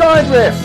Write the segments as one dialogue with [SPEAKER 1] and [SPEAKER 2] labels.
[SPEAKER 1] side, ref!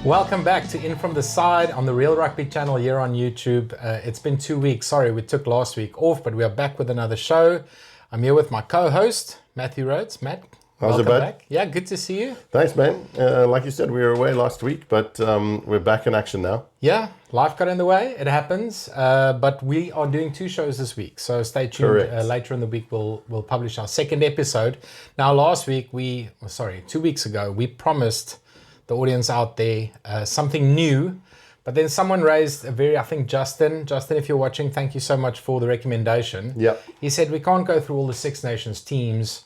[SPEAKER 2] Welcome back to In From The Side on the Real Rugby channel here on YouTube. It's been 2 weeks. Sorry, we took last week off, but we are back with another show. I'm here with my co-host, Matthew Rhodes. Matt,
[SPEAKER 1] How's it,
[SPEAKER 2] welcome
[SPEAKER 1] bud?
[SPEAKER 2] back. Yeah, good to see you.
[SPEAKER 1] Thanks, man. Like you said, we were away last week, but we're back in action now.
[SPEAKER 2] Yeah, life got in the way. It happens. But we are doing 2 shows this week. So stay tuned.
[SPEAKER 1] Correct.
[SPEAKER 2] Later in the week, we'll publish our second episode. Now, 2 weeks ago, we promised the audience out there something new. But then someone raised I think Justin, if you're watching, thank you so much for the recommendation.
[SPEAKER 1] Yeah.
[SPEAKER 2] He said we can't go through all the Six Nations teams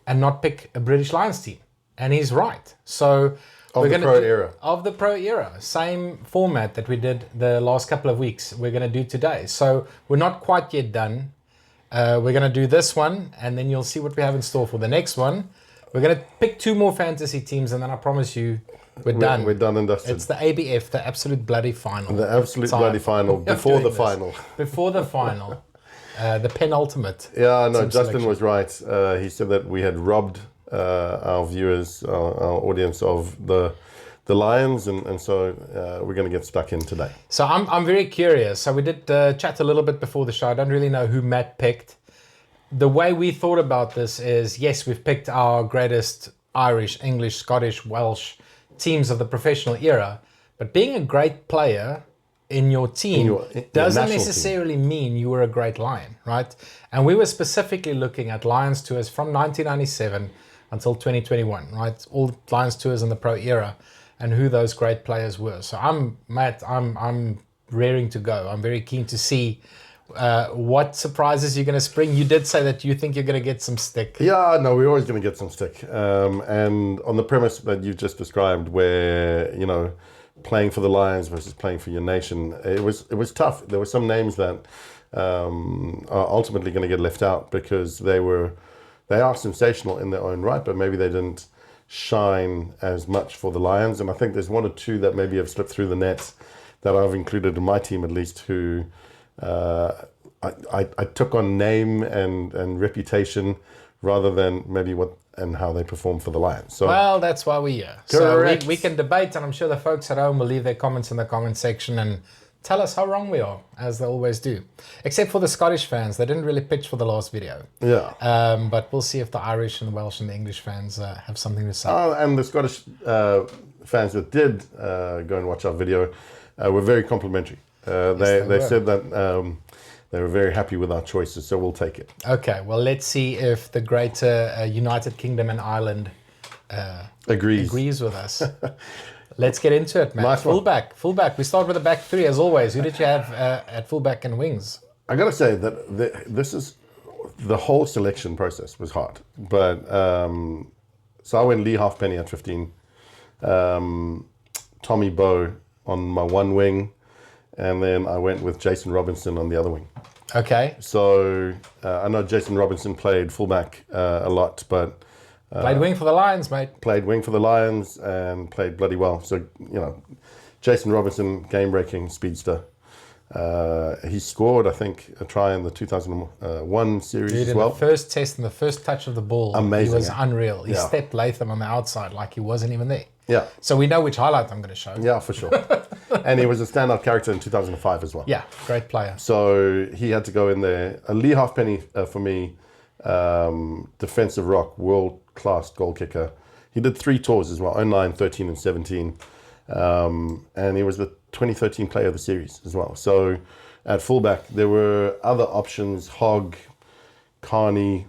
[SPEAKER 2] and not pick a British Lions team. And he's right. So
[SPEAKER 1] Of the pro era.
[SPEAKER 2] Same format that we did the last couple of weeks, we're going to do today. So we're not quite yet done. We're going to do this one, and then you'll see what we have in store for the next one. We're going to pick 2 more fantasy teams, and then I promise you, we're done.
[SPEAKER 1] We're done and dusted.
[SPEAKER 2] It's the ABF, the absolute bloody final.
[SPEAKER 1] The absolute bloody final, before the final.
[SPEAKER 2] Before the final. The penultimate.
[SPEAKER 1] Yeah, no,
[SPEAKER 2] team
[SPEAKER 1] Justin
[SPEAKER 2] selection.
[SPEAKER 1] was right. He said that we had robbed our viewers, our audience of the Lions, and so we're going to get stuck in today.
[SPEAKER 2] So I'm very curious. So we did chat a little bit before the show. I don't really know who Matt picked. The way we thought about this is, yes, we've picked our greatest Irish, English, Scottish, Welsh teams of the professional era, but being a great player in your team doesn't necessarily mean you were a great Lion, right? And we were specifically looking at Lions tours from 1997 until 2021, right? All Lions tours in the pro era and who those great players were. So I'm raring to go. I'm very keen to see what surprises you're going to spring. You did say that you think you're going to get some stick.
[SPEAKER 1] Yeah, no, we're always going to get some stick. And on the premise that you just described, where, playing for the Lions versus playing for your nation, it was tough. There were some names that are ultimately going to get left out because they are sensational in their own right, but maybe they didn't shine as much for the Lions. And I think there's 1 or 2 that maybe have slipped through the nets that I've included in my team at least, who I took on name and reputation rather than maybe what and how they perform for the Lions. So,
[SPEAKER 2] well, that's why we're here.
[SPEAKER 1] Correct.
[SPEAKER 2] So we can debate, and I'm sure the folks at home will leave their comments in the comment section and tell us how wrong we are, as they always do. Except for the Scottish fans. They didn't really pitch for the last video.
[SPEAKER 1] Yeah.
[SPEAKER 2] But we'll see if the Irish and the Welsh and the English fans have something to say.
[SPEAKER 1] And the Scottish fans that did go and watch our video were very complimentary. They said that they were very happy with our choices, so we'll take it.
[SPEAKER 2] Okay, well, let's see if the greater United Kingdom and Ireland agrees with us. Let's get into it, man.
[SPEAKER 1] Nice one.
[SPEAKER 2] Fullback. We start with the back 3 as always. Who did you have at fullback and wings?
[SPEAKER 1] I got to say that the whole selection process was hard. But so I went Lee Halfpenny at 15, Tommy Bowe on my one wing, and then I went with Jason Robinson on the other wing.
[SPEAKER 2] Okay.
[SPEAKER 1] So I know Jason Robinson played fullback a lot, but
[SPEAKER 2] played wing for the Lions, mate.
[SPEAKER 1] Played wing for the Lions and played bloody well. So, Jason Robinson, game-breaking speedster. He scored, I think, a try in the 2001 series as well.
[SPEAKER 2] In the first test and the first touch of the ball,
[SPEAKER 1] amazing,
[SPEAKER 2] he was unreal. He
[SPEAKER 1] Yeah.
[SPEAKER 2] stepped Latham on the outside like he wasn't even there.
[SPEAKER 1] Yeah.
[SPEAKER 2] So we know which highlight I'm going to show.
[SPEAKER 1] Yeah, for sure. And he was a standout character in 2005 as well.
[SPEAKER 2] Yeah, great player.
[SPEAKER 1] So he had to go in there. Lee Halfpenny, for me, defensive rock, world-class goal kicker. He did 3 tours as well, 09, 13 and 17. And he was the 2013 player of the series as well. So at fullback, there were other options, Hogg, Carney.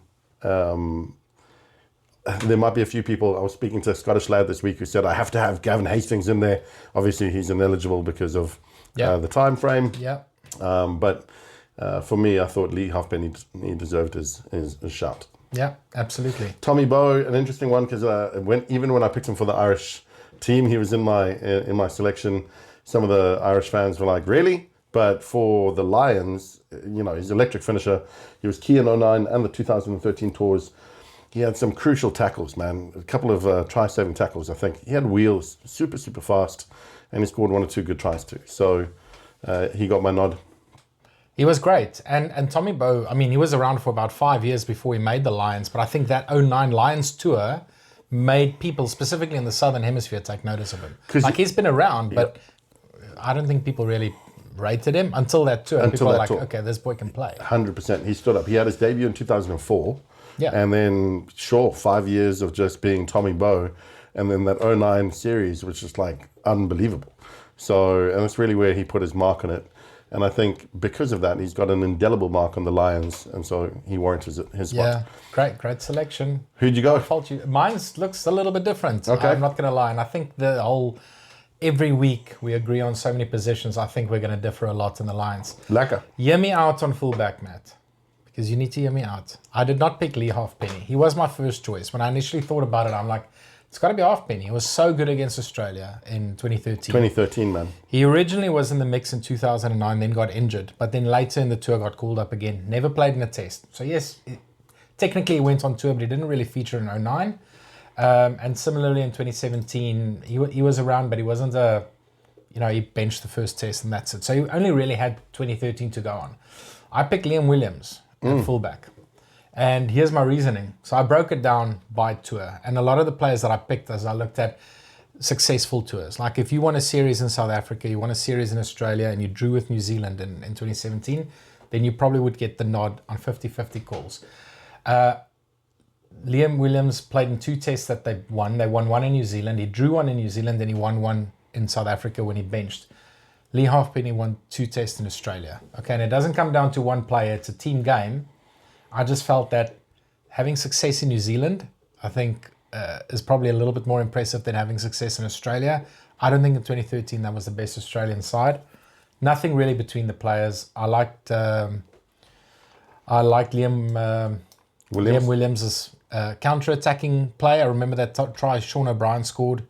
[SPEAKER 1] There might be a few people. I was speaking to a Scottish lad this week who said, I have to have Gavin Hastings in there. Obviously, he's ineligible because of the time frame.
[SPEAKER 2] Yeah.
[SPEAKER 1] But for me, I thought Lee Halfpenny deserved his shout.
[SPEAKER 2] Yeah, absolutely.
[SPEAKER 1] Tommy Bowe, an interesting one because even when I picked him for the Irish team, he was in my selection. Some of the Irish fans were like, really? But for the Lions, he's electric finisher. He was key in 09 and the 2013 tours. He had some crucial tackles, man. A couple of try-saving tackles, I think. He had wheels, super, super fast, and he scored 1 or 2 good tries too. So he got my nod.
[SPEAKER 2] He was great. And Tommy Bowe, I mean, he was around for about 5 years before he made the Lions, but I think that 09 Lions tour made people, specifically in the Southern Hemisphere, take notice of him.
[SPEAKER 1] 'Cause
[SPEAKER 2] Like, he's been around, but I don't think people really rated him until that tour. People are like, okay, this boy can play.
[SPEAKER 1] 100%. He stood up. He had his debut in 2004.
[SPEAKER 2] Yeah.
[SPEAKER 1] And then, 5 years of just being Tommy Bowe. And then that 09 series was just like unbelievable. So, and that's really where he put his mark on it. And I think because of that, he's got an indelible mark on the Lions. And so he warrants his spot.
[SPEAKER 2] Yeah, great selection.
[SPEAKER 1] Who'd you go?
[SPEAKER 2] Mine looks a little bit different.
[SPEAKER 1] Okay.
[SPEAKER 2] I'm not going to lie. And I think every week we agree on so many positions. I think we're going to differ a lot in the Lions.
[SPEAKER 1] Lekker.
[SPEAKER 2] Hear me out on fullback, Matt, because you need to hear me out. I did not pick Lee Halfpenny. He was my first choice. When I initially thought about it, I'm like, it's got to be Halfpenny. He was so good against Australia in 2013.
[SPEAKER 1] 2013, man.
[SPEAKER 2] He originally was in the mix in 2009, then got injured, but then later in the tour got called up again. Never played in a test. So yes, technically he went on tour, but he didn't really feature in 09. And similarly in 2017, he was around, but he wasn't he benched the first test and that's it. So he only really had 2013 to go on. I picked Liam Williams at fullback. And here's my reasoning. So I broke it down by tour. And a lot of the players that I picked as I looked at successful tours. Like if you won a series in South Africa, you won a series in Australia, and you drew with New Zealand in 2017, then you probably would get the nod on 50-50 calls. Liam Williams played in 2 tests that they won. They won one in New Zealand. He drew one in New Zealand, then he won one in South Africa when he benched. Lee Halfpenny won 2 tests in Australia. Okay, and it doesn't come down to one player. It's a team game. I just felt that having success in New Zealand, I think, is probably a little bit more impressive than having success in Australia. I don't think in 2013 that was the best Australian side. Nothing really between the players. I liked Liam Williams' counter-attacking play. I remember that try Sean O'Brien scored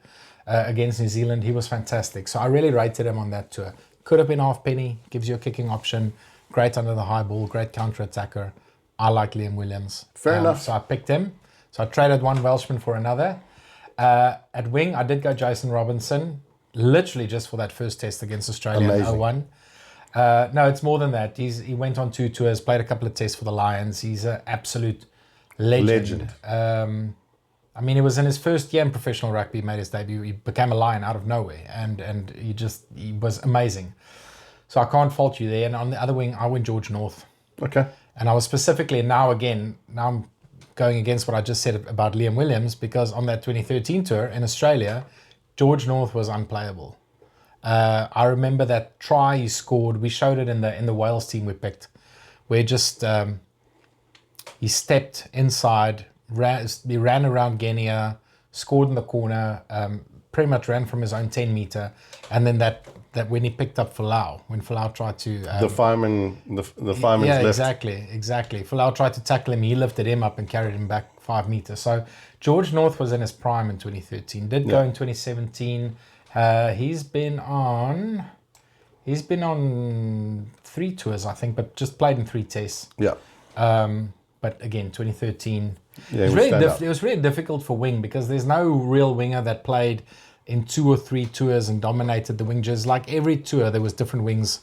[SPEAKER 2] against New Zealand. He was fantastic. So I really rated him on that tour. Could have been Halfpenny, gives you a kicking option. Great under the high ball, great counter-attacker. I like Liam Williams.
[SPEAKER 1] Fair enough.
[SPEAKER 2] So I picked him. So I traded one Welshman for another. At wing, I did go Jason Robinson, literally just for that first test against Australia in 01. No, it's more than that. He went on 2 tours, played a couple of tests for the Lions. He's an absolute legend. I mean, it was in his first year in professional rugby, he made his debut. He became a Lion out of nowhere, and he was amazing. So I can't fault you there. And on the other wing, I went George North.
[SPEAKER 1] Okay.
[SPEAKER 2] And I was specifically, now I'm going against what I just said about Liam Williams, because on that 2013 tour in Australia, George North was unplayable. I remember that try he scored. We showed it in the Wales team we picked, where just he stepped inside, he ran around Genia, scored in the corner, pretty much ran from his own 10 meter, and then that when he picked up Folau, when Folau tried to the fireman's
[SPEAKER 1] left.
[SPEAKER 2] Exactly. Folau tried to tackle him. He lifted him up and carried him back 5 meters. So George North was in his prime in 2013. Did go in 2017. He's been on 3 tours, I think, but just played in 3 tests.
[SPEAKER 1] Yeah.
[SPEAKER 2] But again, 2013.
[SPEAKER 1] Yeah,
[SPEAKER 2] it was really difficult for wing, because there's no real winger that played in 2 or 3 tours and dominated the wing jerseys. Like every tour, there was different wings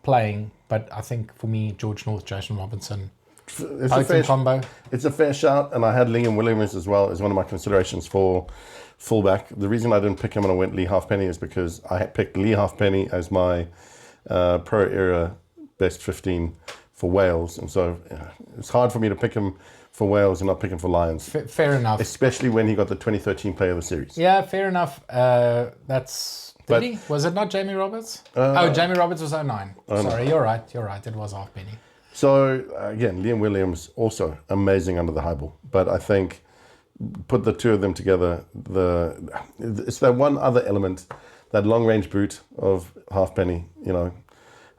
[SPEAKER 2] playing. But I think for me, George North, Jason Robinson,
[SPEAKER 1] it's a fair combo. It's a fair shout, and I had Liam Williams as well as one of my considerations for fullback. The reason I didn't pick him and I went Lee Halfpenny is because I had picked Lee Halfpenny as my pro era best 15 for Wales, and so it's hard for me to pick him for Wales and not pick him for Lions.
[SPEAKER 2] Fair enough.
[SPEAKER 1] Especially when he got the 2013 Player of the Series.
[SPEAKER 2] Yeah, fair enough. Was it not Jamie Roberts? Jamie Roberts was 09. Sorry, you're right. It was Halfpenny.
[SPEAKER 1] So again, Liam Williams also amazing under the high ball, but I think put the 2 of them together, it's that one other element, that long range boot of Halfpenny.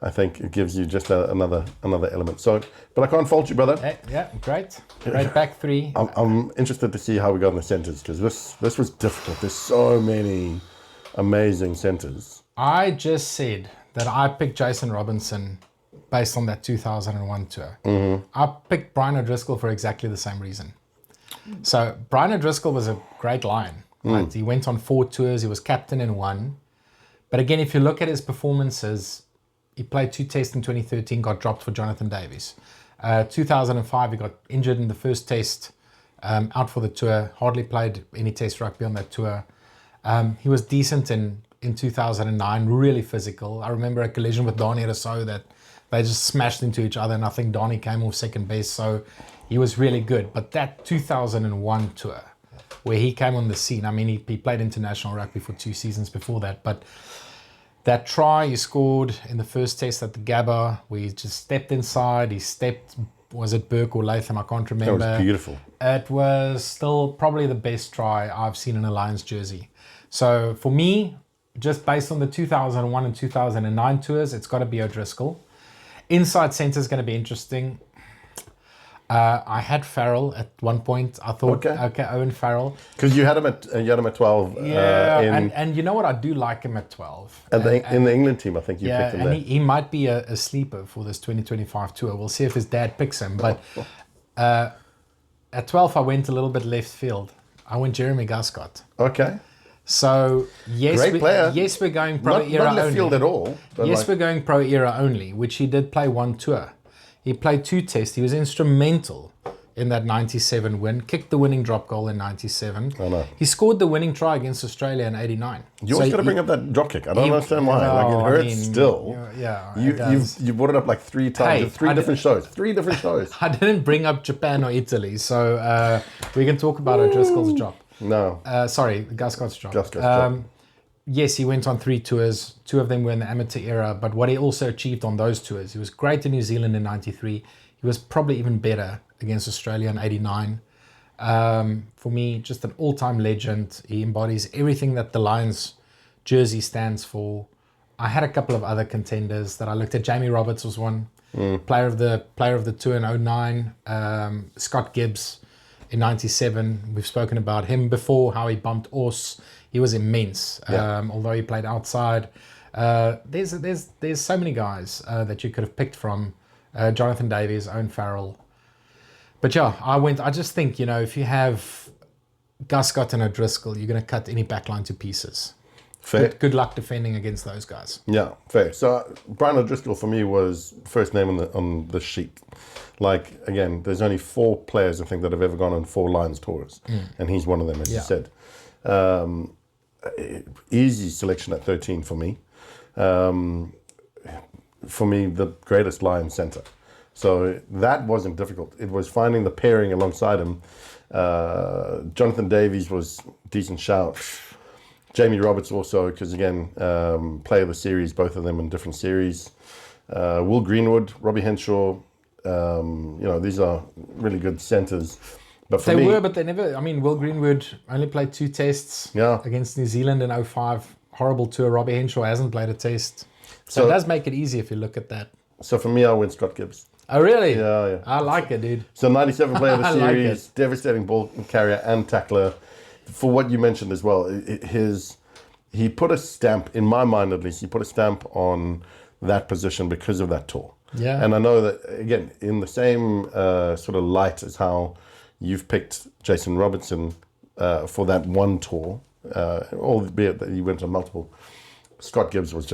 [SPEAKER 1] I think it gives you just another element. So, but I can't fault you, brother.
[SPEAKER 2] Yeah, great back 3.
[SPEAKER 1] I'm interested to see how we go in the centers, because this was difficult. There's so many amazing centers.
[SPEAKER 2] I just said that I picked Jason Robinson based on that 2001 tour. Mm-hmm. I picked Brian O'Driscoll for exactly the same reason. So Brian O'Driscoll was a great Lion. Right? He went on 4 tours. He was captain in 1. But again, if you look at his performances, he played 2 tests in 2013, got dropped for Jonathan Davies. 2005, he got injured in the first test out for the tour, hardly played any Test rugby on that tour. He was decent in 2009, really physical. I remember a collision with Donnie Rousseau that they just smashed into each other, and I think Donnie came off second best, so he was really good. But that 2001 tour, where he came on the scene, I mean, he played international rugby for 2 seasons before that, but that try he scored in the first test at the Gabba, where he just stepped inside, was it Burke or Latham? I can't remember.
[SPEAKER 1] That was beautiful.
[SPEAKER 2] It was still probably the best try I've seen in a Lions jersey. So for me, just based on the 2001 and 2009 tours, it's got to be O'Driscoll. Inside centre is going to be interesting. I had Farrell at one point. I thought, okay, Owen Farrell.
[SPEAKER 1] Because you had him at 12.
[SPEAKER 2] Yeah, and you know what? I do like him at 12.
[SPEAKER 1] In the England team, I think you picked him there.
[SPEAKER 2] He might be a sleeper for this 2025 tour. We'll see if his dad picks him. But at 12, I went a little bit left field. I went Jeremy Guscott.
[SPEAKER 1] Okay.
[SPEAKER 2] So yes,
[SPEAKER 1] Great player.
[SPEAKER 2] Yes, we're going pro era
[SPEAKER 1] not left
[SPEAKER 2] only.
[SPEAKER 1] field at all.
[SPEAKER 2] Yes, we're going pro era only, which he did play one tour. He played 2 tests. He was instrumental in that 97 win. Kicked the winning drop goal in 97.
[SPEAKER 1] I know.
[SPEAKER 2] He scored the winning try against Australia in 89.
[SPEAKER 1] You always got to bring up that drop kick. I don't understand why. It hurts still.
[SPEAKER 2] Yeah,
[SPEAKER 1] you brought it up like 3 times in 3 different shows. 3 different shows.
[SPEAKER 2] I didn't bring up Japan or Italy, so we can talk about O'Driscoll's drop.
[SPEAKER 1] No.
[SPEAKER 2] Sorry, Guscott's drop.
[SPEAKER 1] Guscott's drop.
[SPEAKER 2] Yes, he went on 3 tours. 2 of them were in the amateur era, but what he also achieved on those tours, he was great in New Zealand in 93. He was probably even better against Australia in 89. For me, just an all-time legend. He embodies everything that the Lions jersey stands for. I had a couple of other contenders that I looked at. Jamie Roberts was one. Player of the tour in 09. Scott Gibbs in 97. We've spoken about him before, how he bumped Ors. He was immense, although he played outside. There's so many guys that you could have picked from. Jonathan Davies, Owen Farrell. But yeah, I just think, if you have Guscott and O'Driscoll, you're going to cut any backline to pieces.
[SPEAKER 1] Fair.
[SPEAKER 2] Good luck defending against those guys.
[SPEAKER 1] Yeah, fair. So Brian O'Driscoll for me was first name on the sheet. Like, again, there's only 4 players, I think, that have ever gone on 4 Lions tours. And he's one of them, as you said. Easy selection at 13 for me. For me, the greatest Lions centre. So that wasn't difficult. It was finding the pairing alongside him. Jonathan Davies was decent shout. Jamie Roberts also, because again, player of the series, both of them in different series. Will Greenwood, Robbie Henshaw, these are really good centres. But for me,
[SPEAKER 2] but they never. I mean, Will Greenwood only played 2 tests against New Zealand in 05. Horrible tour. Robbie Henshaw hasn't played a test. So it does make it easy if you look at that.
[SPEAKER 1] So for me, I went Scott Gibbs.
[SPEAKER 2] Oh, really?
[SPEAKER 1] Yeah.
[SPEAKER 2] I like it, dude.
[SPEAKER 1] So 97 player of the
[SPEAKER 2] I like
[SPEAKER 1] series, devastating ball carrier and tackler. For what you mentioned as well, he put a stamp, in my mind at least, he put a stamp on that position because of that tour.
[SPEAKER 2] Yeah.
[SPEAKER 1] And I know that, again, in the same sort of light as how you've picked Jason Robertson for that one tour, albeit that he went on multiple, Scott Gibbs was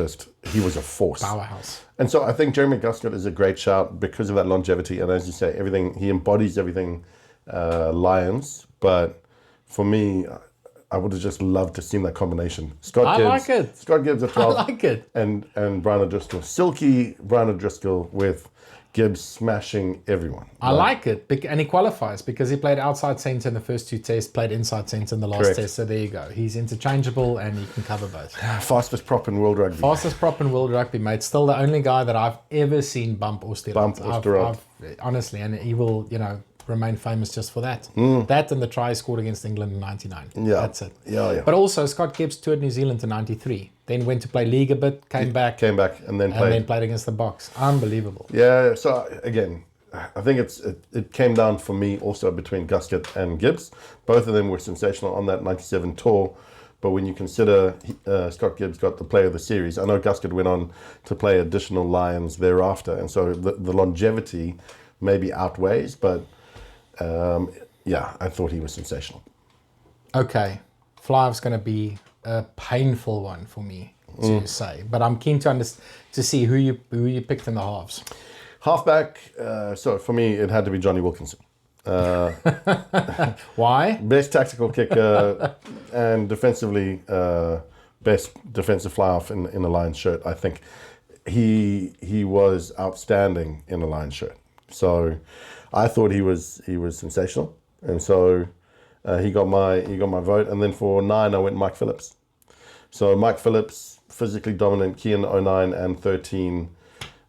[SPEAKER 1] he was a force.
[SPEAKER 2] Powerhouse.
[SPEAKER 1] And so I think Jeremy Guscott is a great shout because of that longevity. And as you say, he embodies everything Lions. But for me, I would have just loved to see that combination. Scott Gibbs at 12.
[SPEAKER 2] I like it.
[SPEAKER 1] And Brian O'Driscoll. Silky Brian O'Driscoll with Gibbs smashing everyone.
[SPEAKER 2] I like it. And he qualifies because he played outside centre in the first 2 tests, played inside centre in the last test. So there you go. He's interchangeable and he can cover both.
[SPEAKER 1] Fastest prop in world rugby.
[SPEAKER 2] Fastest prop in world rugby, mate. Still the only guy that I've ever seen bump Oosterhout. Honestly, and he will, remain famous just for that. That and the try he scored against England in 99.
[SPEAKER 1] Yeah.
[SPEAKER 2] That's it.
[SPEAKER 1] Yeah.
[SPEAKER 2] But also, Scott Gibbs toured New Zealand in 93. Then went to play league a bit, came back,
[SPEAKER 1] and then
[SPEAKER 2] played against the Box. Unbelievable.
[SPEAKER 1] Yeah, so again, I think it came down for me also between Guscott and Gibbs. Both of them were sensational on that 97 tour. But when you consider Scott Gibbs got the player of the series, I know Guscott went on to play additional Lions thereafter. And so the longevity maybe outweighs, but I thought he was sensational.
[SPEAKER 2] Okay, Flyve's going to be a painful one for me to say, but I'm keen to see who you picked in the halves.
[SPEAKER 1] Halfback, so for me it had to be Johnny Wilkinson.
[SPEAKER 2] Why?
[SPEAKER 1] Best tactical kicker and defensively best defensive fly-off in a Lions shirt. I think he was outstanding in a Lions shirt. So I thought he was sensational, and so he got my vote. And then for 9, I went Mike Phillips. So Mike Phillips, physically dominant, key in 09 and 13.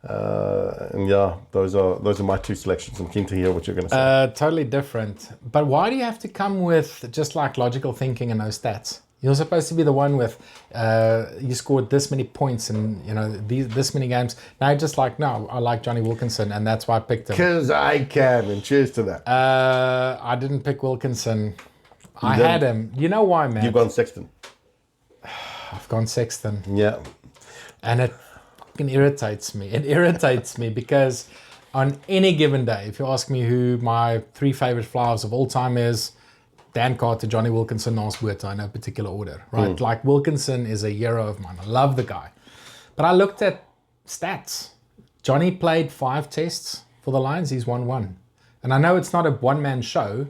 [SPEAKER 1] And yeah, those are my 2 selections. I'm keen to hear what you're going to say.
[SPEAKER 2] Totally different. But why do you have to come with just like logical thinking and no stats? You're supposed to be the one with you scored this many points and this many games. Now you're just like, no, I like Johnny Wilkinson, and that's why I picked him.
[SPEAKER 1] Because I can, and cheers to that.
[SPEAKER 2] I didn't pick Wilkinson. I had him. You know why, man?
[SPEAKER 1] You've gone Sexton.
[SPEAKER 2] I've gone Sexton.
[SPEAKER 1] Yeah.
[SPEAKER 2] And it fucking irritates me. It irritates me because on any given day, if you ask me who my 3 favorite fly-offs of all time is, Dan Carter, Johnny Wilkinson, Nas Buerta in no particular order, right? Like Wilkinson is a hero of mine. I love the guy. But I looked at stats. Johnny played 5 tests for the Lions. He's won 1. And I know it's not a one-man show.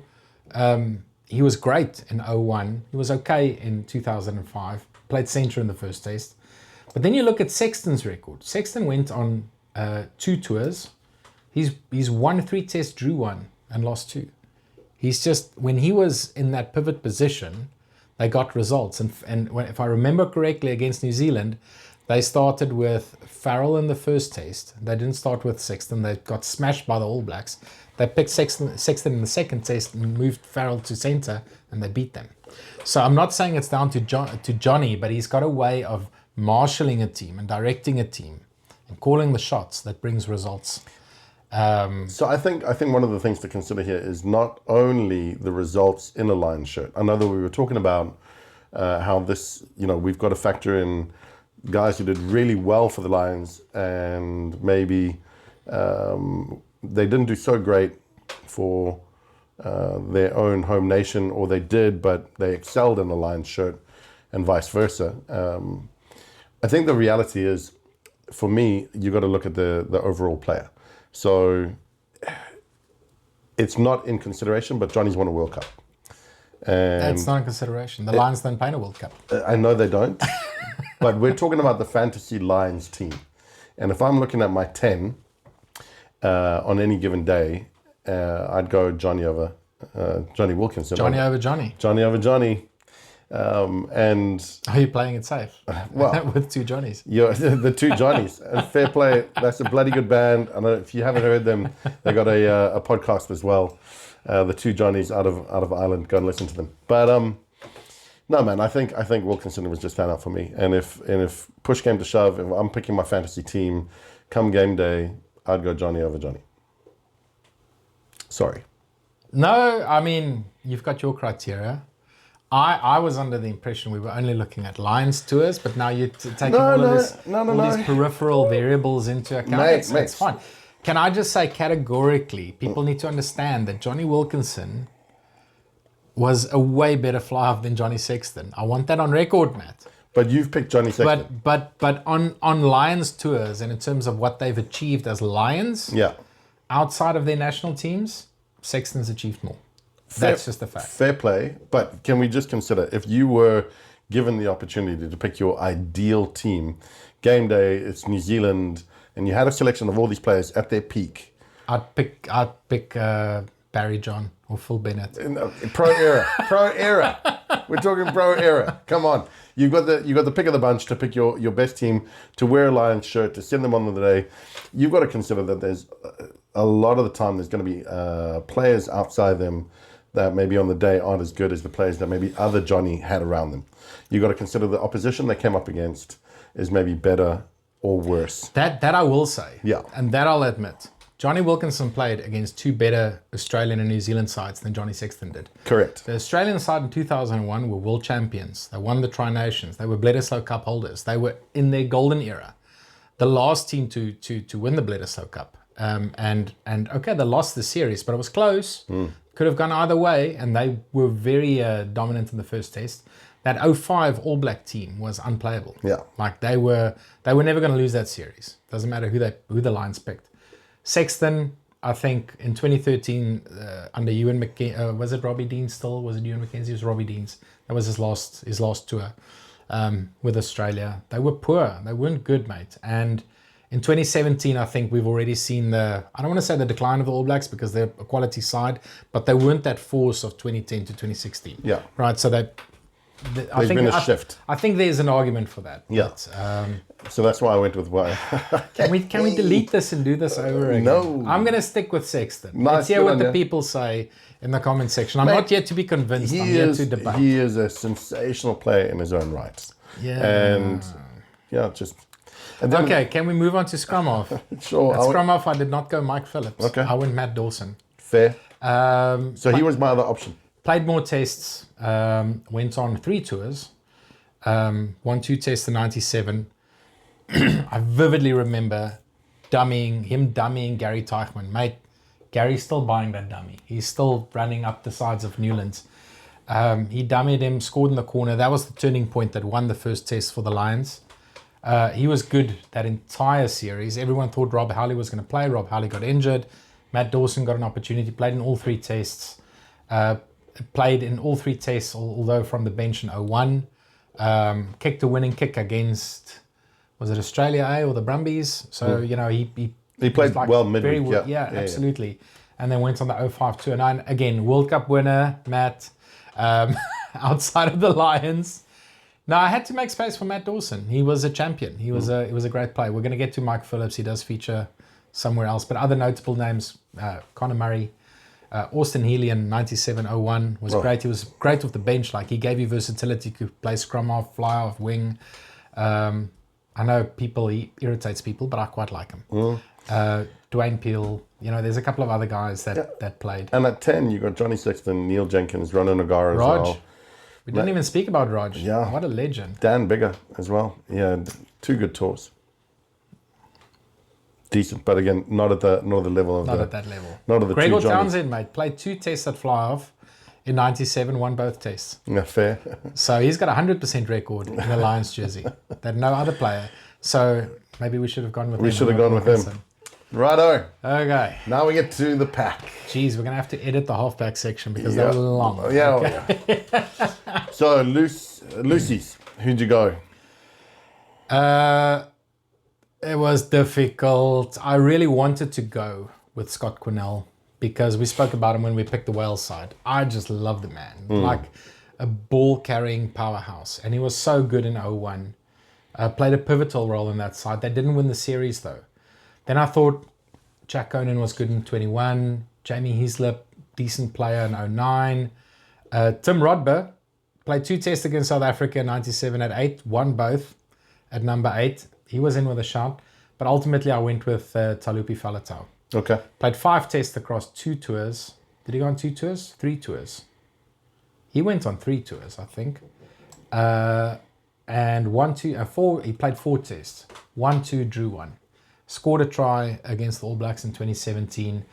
[SPEAKER 2] He was great in 01. He was okay in 2005. Played centre in the first test. But then you look at Sexton's record. Sexton went on 2 tours. He's won 3 tests, drew 1, and lost 2. He's just, when he was in that pivot position, they got results. And if I remember correctly, against New Zealand, they started with Farrell in the first test. They didn't start with Sexton. They got smashed by the All Blacks. They picked Sexton in the second test and moved Farrell to centre, and they beat them. So I'm not saying it's down to Johnny, but he's got a way of marshalling a team and directing a team and calling the shots that brings results.
[SPEAKER 1] So I think one of the things to consider here is not only the results in a Lions shirt. I know that we were talking about how this, we've got to factor in guys who did really well for the Lions, and maybe they didn't do so great for their own home nation, or they did, but they excelled in a Lions shirt, and vice versa. I think the reality is, for me, you got to look at the overall player. So it's not in consideration, but Johnny's won a World Cup. And
[SPEAKER 2] That's not in consideration. The Lions don't play in a World Cup.
[SPEAKER 1] I know they don't, but we're talking about the fantasy Lions team. And if I'm looking at my 10 on any given day, I'd go Johnny over Johnny Wilkinson.
[SPEAKER 2] Johnny over Johnny.
[SPEAKER 1] Johnny over Johnny. And
[SPEAKER 2] are you playing it safe?
[SPEAKER 1] Well,
[SPEAKER 2] with 2 Johnnies.
[SPEAKER 1] Yeah, the 2 Johnnies. And fair play. That's a bloody good band. I know if you haven't heard them, they got a podcast as well. The 2 Johnnies out of Ireland. Go and listen to them. But no, man, I think Wilkinson was just stand out for me. And if push came to shove, if I'm picking my fantasy team, come game day, I'd go Johnny over Johnny. Sorry.
[SPEAKER 2] No, I mean, you've got your criteria. I was under the impression we were only looking at Lions tours, but now you're taking all these peripheral variables into account. It's fine. Can I just say categorically, people need to understand that Johnny Wilkinson was a way better fly-off than Johnny Sexton. I want that on record, Matt.
[SPEAKER 1] But you've picked Johnny Sexton.
[SPEAKER 2] But on Lions tours, and in terms of what they've achieved as Lions, outside of their national teams, Sexton's achieved more. That's just a fact. Fair
[SPEAKER 1] play. But can we just consider, if you were given the opportunity to pick your ideal team, game day, it's New Zealand, and you had a selection of all these players at their peak.
[SPEAKER 2] I'd pick Barry John or Phil Bennett.
[SPEAKER 1] Pro era. We're talking pro era. Come on. You've got the pick of the bunch to pick your best team, to wear a Lions shirt, to send them on the day. You've got to consider that there's a lot of the time there's going to be players outside them that maybe on the day aren't as good as the players that maybe other Johnny had around them. You've got to consider the opposition they came up against is maybe better or worse.
[SPEAKER 2] That I will say.
[SPEAKER 1] Yeah.
[SPEAKER 2] And that I'll admit. Johnny Wilkinson played against 2 better Australian and New Zealand sides than Johnny Sexton did.
[SPEAKER 1] Correct.
[SPEAKER 2] The Australian side in 2001 were world champions. They won the Tri-Nations. They were Bledisloe Cup holders. They were in their golden era. The last team to win the Bledisloe Cup. And okay, they lost the series, but it was close. Could have gone either way, and they were very dominant in the first test. That 05 All Black team was unplayable.
[SPEAKER 1] Yeah.
[SPEAKER 2] Like they were never going to lose that series. Doesn't matter who the Lions picked. Sexton, I think in 2013, under Ewan McKenzie, was it Robbie Deans still? Was it Ewan McKenzie? It was Robbie Deans. That was his last tour with Australia. They were poor. They weren't good, mate. And in 2017, I think we've already seen I don't want to say the decline of the All Blacks because they're a quality side, but they weren't that force of 2010 to 2016.
[SPEAKER 1] Yeah.
[SPEAKER 2] Right. So
[SPEAKER 1] There's been a shift.
[SPEAKER 2] I think there's an argument for that.
[SPEAKER 1] Yeah.
[SPEAKER 2] But,
[SPEAKER 1] So that's why I went with why.
[SPEAKER 2] can we delete this and do this over again?
[SPEAKER 1] No.
[SPEAKER 2] I'm going to stick with Sexton.
[SPEAKER 1] Nice,
[SPEAKER 2] Let's hear
[SPEAKER 1] good
[SPEAKER 2] what
[SPEAKER 1] on
[SPEAKER 2] the
[SPEAKER 1] you.
[SPEAKER 2] people say in the comment section. I'm
[SPEAKER 1] Mate,
[SPEAKER 2] not yet to be convinced. I'm yet to debate.
[SPEAKER 1] He is a sensational player in his own right.
[SPEAKER 2] Yeah.
[SPEAKER 1] And just. And then,
[SPEAKER 2] Okay, can we move on to scrum off?
[SPEAKER 1] Sure.
[SPEAKER 2] At scrum off, I did not go Mike Phillips.
[SPEAKER 1] Okay.
[SPEAKER 2] I went Matt Dawson.
[SPEAKER 1] Fair. So he was my other option.
[SPEAKER 2] Played more tests. Went on 3 tours. Won 2 tests in 97. I vividly remember dummying Gary Teichmann. Mate, Gary's still buying that dummy. He's still running up the sides of Newlands. He dummied him, scored in the corner. That was the turning point that won the first test for the Lions. He was good that entire series. Everyone thought Rob Howley was going to play. Rob Howley got injured. Matt Dawson got an opportunity, played in all 3 tests. Played in all 3 tests, although from the bench in 01. Kicked a winning kick against, was it Australia A or the Brumbies? So, he
[SPEAKER 1] played
[SPEAKER 2] was
[SPEAKER 1] well midweek.
[SPEAKER 2] very
[SPEAKER 1] Yeah,
[SPEAKER 2] absolutely. And then went on the 05 tour. And again, World Cup winner, Matt, outside of the Lions. No, I had to make space for Matt Dawson. He was a champion. He was a great player. We're going to get to Mike Phillips. He does feature somewhere else. But other notable names, Conor Murray, Austin Healy in 97-01 was great. He was great off the bench. Like, he gave you versatility. He could play scrum off, fly off, wing. I know he irritates people, but I quite like him. Dwayne Peel. There's a couple of other guys that played.
[SPEAKER 1] And at 10, you got Johnny Sexton, Neil Jenkins, Ronan O'Gara as well.
[SPEAKER 2] We didn't even speak about Raj.
[SPEAKER 1] Yeah.
[SPEAKER 2] What a legend.
[SPEAKER 1] Dan Bigger as well. He had 2 good tours. Decent, but again, not at the level of
[SPEAKER 2] Not at that level.
[SPEAKER 1] Not at the
[SPEAKER 2] Gregor
[SPEAKER 1] 2 Johnnies.
[SPEAKER 2] Townsend, mate, played 2 tests at fly off in 97, won both tests.
[SPEAKER 1] Yeah, fair.
[SPEAKER 2] So he's got a 100% record in the Lions jersey that no other player. So maybe we should have gone with him.
[SPEAKER 1] We should have gone with him. Righto.
[SPEAKER 2] Okay.
[SPEAKER 1] Now we get to the pack.
[SPEAKER 2] Jeez, we're going to have to edit the halfback section because they were long.
[SPEAKER 1] Yeah. So, Lucy's, who'd you go?
[SPEAKER 2] It was difficult. I really wanted to go with Scott Quinnell because we spoke about him when we picked the Wales side. I just love the man. Like a ball-carrying powerhouse. And he was so good in 01. Played a pivotal role in that side. They didn't win the series, though. Then I thought Jack Conan was good in 21. Jamie Heaslip, decent player in 09. Tim Rodber played 2 tests against South Africa in 97 at 8. Won both at number 8. He was in with a shout. But ultimately, I went with Talupi Faletau.
[SPEAKER 1] Okay.
[SPEAKER 2] Played 5 tests across 2 tours. Did he go on 2 tours? 3 tours. He went on 3 tours, I think. And 1, 2, 4. He played 4 tests. 1, 2, drew 1. Scored a try against the All Blacks in 2017.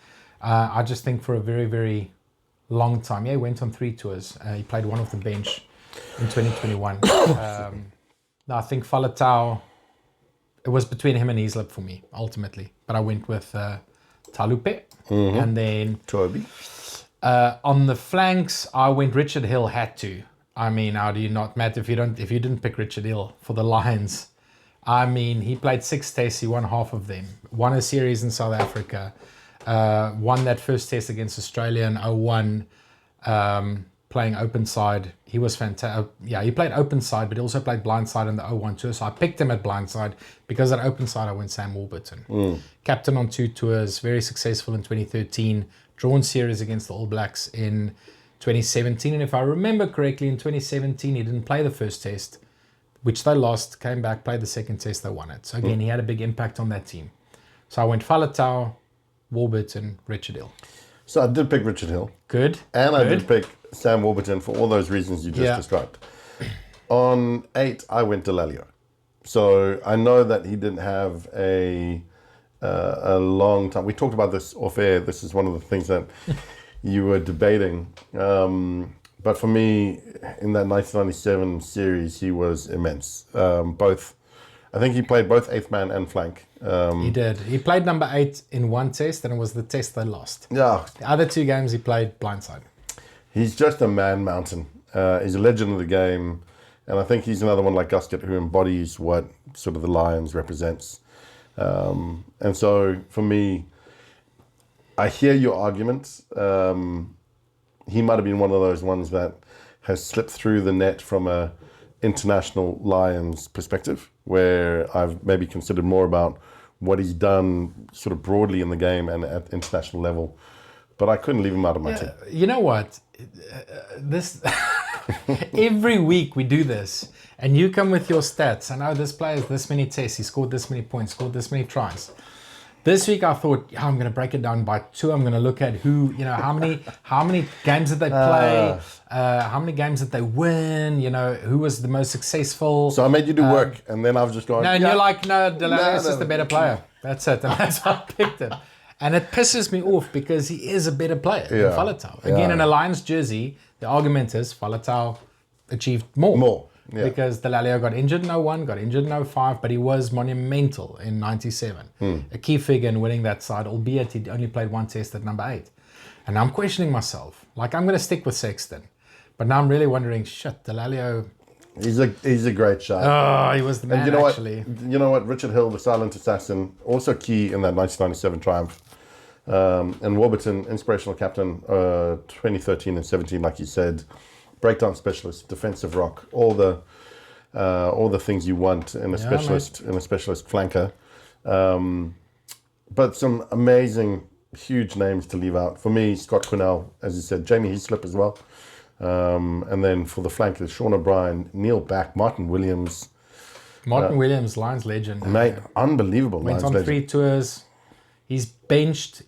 [SPEAKER 2] I just think for a very, very long time. Yeah, he went on 3 tours. He played 1 off the bench in 2021. I think Faletau, it was between him and Heaslip for me, ultimately. But I went with Talupe. And then
[SPEAKER 1] Toby.
[SPEAKER 2] on the flanks, I went Richard Hill, had to. I mean, how do you not, Matt, if you didn't pick Richard Hill for the Lions? I mean, he played 6 tests, he won half of them. Won a series in South Africa. Won that first test against Australia in 01, playing open side. He was fantastic. Yeah, he played open side, but he also played blind side in the 01 tour. So I picked him at blind side because at open side I went Sam Warburton. Captain on 2 tours, very successful in 2013. Drawn series against the All Blacks in 2017. And if I remember correctly, in 2017 he didn't play the first test, which they lost, came back, played the second test, they won it. So again, he had a big impact on that team. So I went Faletau, Warburton, Richard Hill.
[SPEAKER 1] So I did pick Richard Hill.
[SPEAKER 2] Good.
[SPEAKER 1] And I did pick Sam Warburton for all those reasons you just described. On 8, I went Delalio. So I know that he didn't have a long time. We talked about this off air. This is one of the things that you were debating. But for me, in that 1997 series, he was immense. Both I think he played both eighth man and flank.
[SPEAKER 2] He did. He played number 8 in one test, and it was the test they lost.
[SPEAKER 1] Yeah,
[SPEAKER 2] The other 2 games he played blindside.
[SPEAKER 1] he's just a man mountain. He's a legend of the game, and I think he's another one like Guscott who embodies what sort of the Lions represents. And so for me, I hear your argument. He might have been one of those ones that has slipped through the net from a international Lions perspective, where I've maybe considered more about what he's done sort of broadly in the game and at international level. But I couldn't leave him out of my team.
[SPEAKER 2] You know what? This every week we do this, and you come with your stats. I know this player has this many tests. He scored this many points. Scored this many tries. This week I thought, I'm going to break it down by 2. I'm going to look at who, how many games did they play, how many games did they win, who was the most successful.
[SPEAKER 1] So I made you do work, and then I've just gone.
[SPEAKER 2] No, and you're like, no, Delaney's just a better player. That's it, and that's how I picked it. And it pisses me off because he is a better player than Faletau. Again, in a Lions jersey, the argument is Faletau achieved more. Yeah. Because Delalio got injured in 01, got injured in 05, but he was monumental in 97. A key figure in winning that side, albeit he'd only played one test at number 8. And I'm questioning myself. Like, I'm going to stick with Sexton. But now I'm really wondering, Delalio...
[SPEAKER 1] He's a great shot.
[SPEAKER 2] Oh, he was the man, actually.
[SPEAKER 1] You know what? Richard Hill, the silent assassin, also key in that 1997 triumph. And Warburton, inspirational captain, 2013 and 17, like you said. Breakdown specialist, defensive rock, all the things you want in a specialist flanker. But some amazing, huge names to leave out. For me, Scott Quinnell, as you said, Jamie Heaslip as well. And then for the flankers, Sean O'Brien, Neil Back, Martin Williams.
[SPEAKER 2] Williams, Lions legend.
[SPEAKER 1] Mate, unbelievable.
[SPEAKER 2] Went on 3 tours. He benched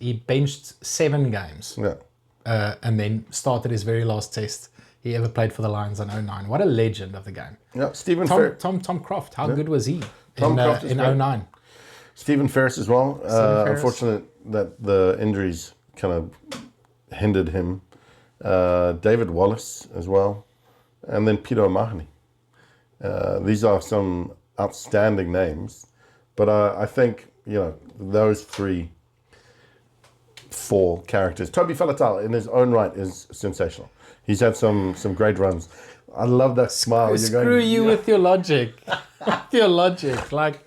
[SPEAKER 2] 7 games.
[SPEAKER 1] Yeah.
[SPEAKER 2] And then started his very last test he ever played for the Lions in 09. What a legend of the game.
[SPEAKER 1] Yeah,
[SPEAKER 2] Tom Croft, how good was he
[SPEAKER 1] in
[SPEAKER 2] 09?
[SPEAKER 1] Stephen Ferris as well. Unfortunate that the injuries kind of hindered him. David Wallace as well. And then Peter O'Mahony. These are some outstanding names. But I think, those 4 characters. Toby Faletau in his own right is sensational. He's had some great runs. I love that smile.
[SPEAKER 2] Screw you with your logic. Like,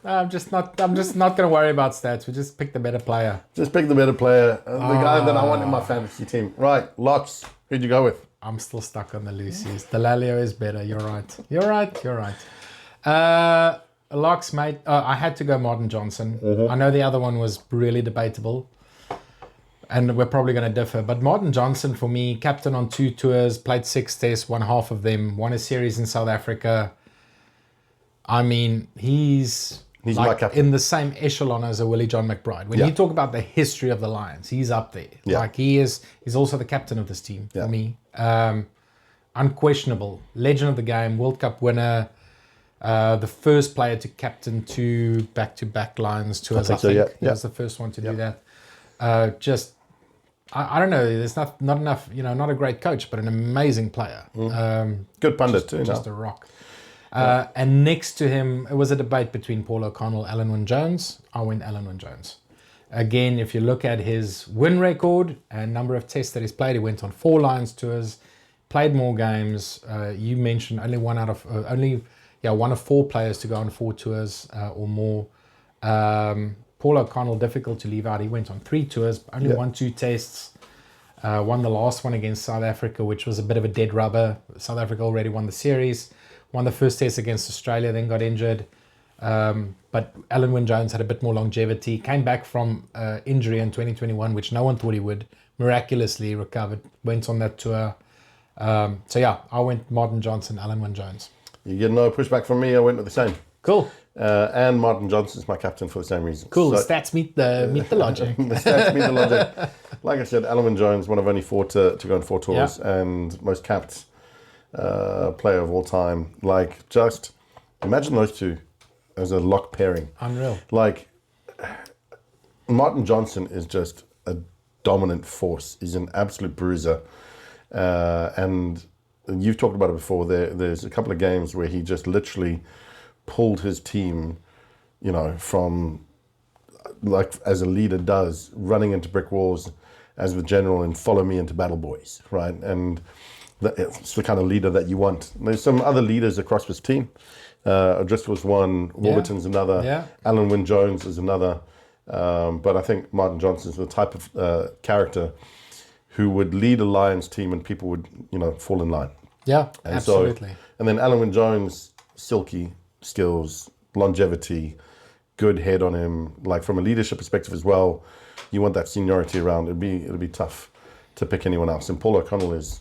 [SPEAKER 2] I'm just not going to worry about stats. We just pick the better player.
[SPEAKER 1] Just pick the better player. The guy that I want in my fantasy team. Right, Locks. Who'd you go with?
[SPEAKER 2] I'm still stuck on the Lucy's. Delalio is better. You're right. Locks, mate. I had to go Martin Johnson. I know the other one was really debatable. And we're probably going to differ. But Martin Johnson, for me, captain on 2 tours, played 6 tests, won half of them, won a series in South Africa. I mean, he's
[SPEAKER 1] my
[SPEAKER 2] like
[SPEAKER 1] captain.
[SPEAKER 2] in the same echelon as a Willie John McBride. When you talk about the history of the Lions, he's up there.
[SPEAKER 1] Yeah.
[SPEAKER 2] Like he's also the captain of this team for me. Unquestionable. Legend of the game, World Cup winner, the first player to captain 2 back-to-back Lions tours, I think. He was the first one to do that. I don't know. There's not enough. Not a great coach, but an amazing player.
[SPEAKER 1] Good pundit too.
[SPEAKER 2] Just a rock. And next to him, it was a debate between Paul O'Connell, Alan Wynne-Jones. I went Alan Wynne-Jones. Again, if you look at his win record and number of tests that he's played, he went on 4 Lions tours, played more games. You mentioned only one of 4 players to go on 4 tours or more. Paul O'Connell, difficult to leave out. He went on 3 tours, only won 2 tests. Won the last one against South Africa, which was a bit of a dead rubber. South Africa already won the series. Won the first test against Australia, then got injured. But Alan Wynne-Jones had a bit more longevity. Came back from injury in 2021, which no one thought he would. Miraculously recovered. Went on that tour. I went Martin Johnson, Alan Wynne-Jones.
[SPEAKER 1] You get no pushback from me. I went with the same.
[SPEAKER 2] Cool.
[SPEAKER 1] And Martin Johnson's my captain for the same reason.
[SPEAKER 2] Cool. So, stats meet the logic.
[SPEAKER 1] The stats meet the logic. Like I said, Alan Wynne-Jones, one of only 4 to go on 4 tours, and most capped player of all time. Like, just imagine those 2 as a lock pairing.
[SPEAKER 2] Unreal.
[SPEAKER 1] Like, Martin Johnson is just a dominant force. He's an absolute bruiser. And you've talked about it before. There's a couple of games where he just literally pulled his team, from, like as a leader does, running into brick walls as the general and follow me into battle, boys, right? And it's the kind of leader that you want. There's some other leaders across this team. O'Driscoll's one, Warburton's another, Alan Wynne-Jones is another. But I think Martin Johnson's the type of character who would lead a Lions team and people would, fall in line.
[SPEAKER 2] Yeah,
[SPEAKER 1] And
[SPEAKER 2] absolutely.
[SPEAKER 1] And then Alan Wynne-Jones, silky skills, longevity, good head on him. Like from a leadership perspective as well, you want that seniority around. It'd be tough to pick anyone else. And Paul O'Connell is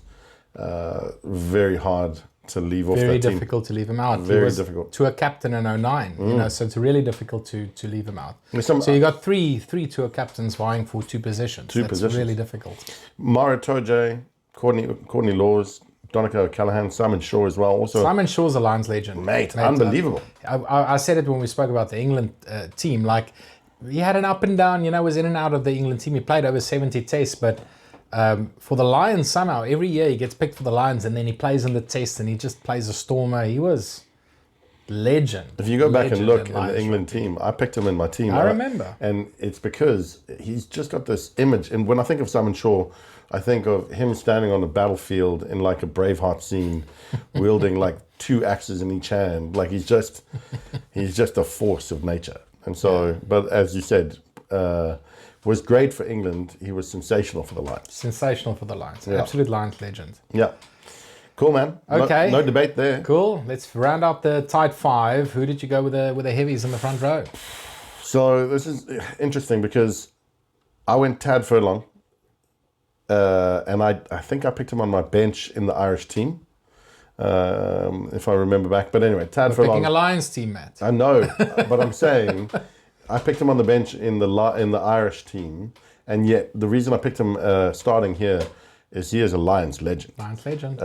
[SPEAKER 1] very hard to leave off that
[SPEAKER 2] Very
[SPEAKER 1] team.
[SPEAKER 2] difficult to leave him out.
[SPEAKER 1] Very
[SPEAKER 2] He was
[SPEAKER 1] difficult.
[SPEAKER 2] Tour captain in 09, so it's really difficult to leave him out.
[SPEAKER 1] There's some-
[SPEAKER 2] So you got three tour captains vying for two positions. That's
[SPEAKER 1] positions.
[SPEAKER 2] really difficult.
[SPEAKER 1] Mara Toje, Courtney Laws, Donica O'Callaghan, Simon Shaw as well. Also,
[SPEAKER 2] Simon Shaw's a Lions legend.
[SPEAKER 1] mate, unbelievable.
[SPEAKER 2] I said it when we spoke about the England team. Like, he had an up and down, was in and out of the England team. He played over 70 tests, but for the Lions, somehow, every year he gets picked for the Lions and then he plays in the test and he just plays a stormer. He was legend.
[SPEAKER 1] If you go back and
[SPEAKER 2] Legend
[SPEAKER 1] look
[SPEAKER 2] in
[SPEAKER 1] in the
[SPEAKER 2] Lions
[SPEAKER 1] England team, I picked him in my team.
[SPEAKER 2] I remember.
[SPEAKER 1] And it's because he's just got this image. And when I think of Simon Shaw, I think of him standing on the battlefield in like a Braveheart scene, wielding like 2 axes in each hand. Like he's just a force of nature. And so, but as you said, was great for England. He was sensational for the Lions.
[SPEAKER 2] Sensational for the Lions.
[SPEAKER 1] Yeah.
[SPEAKER 2] Absolute Lions legend.
[SPEAKER 1] Yeah. Cool, man.
[SPEAKER 2] Okay.
[SPEAKER 1] No debate there.
[SPEAKER 2] Cool. Let's round out the tight 5. Who did you go with the heavies in the front row?
[SPEAKER 1] So this is interesting because I went Tad Furlong, and I think I picked him on my bench in the Irish team, if I remember back. But anyway, Tad Furlong.
[SPEAKER 2] Picking a Lions team, Matt.
[SPEAKER 1] I know, but I'm saying I picked him on the bench in the Irish team, and yet the reason I picked him starting here is he is a Lions legend.
[SPEAKER 2] Lions legend.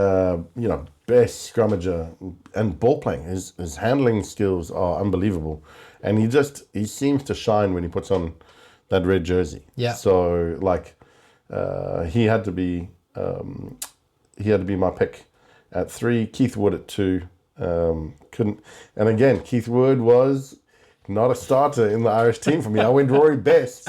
[SPEAKER 1] Best scrummager and ball playing. His handling skills are unbelievable, and he seems to shine when he puts on that red jersey.
[SPEAKER 2] Yeah.
[SPEAKER 1] So like, he had to be my pick at 3. Keith Wood at 2. Couldn't. And again, Keith Wood was not a starter in the Irish team for me. I went Rory Best.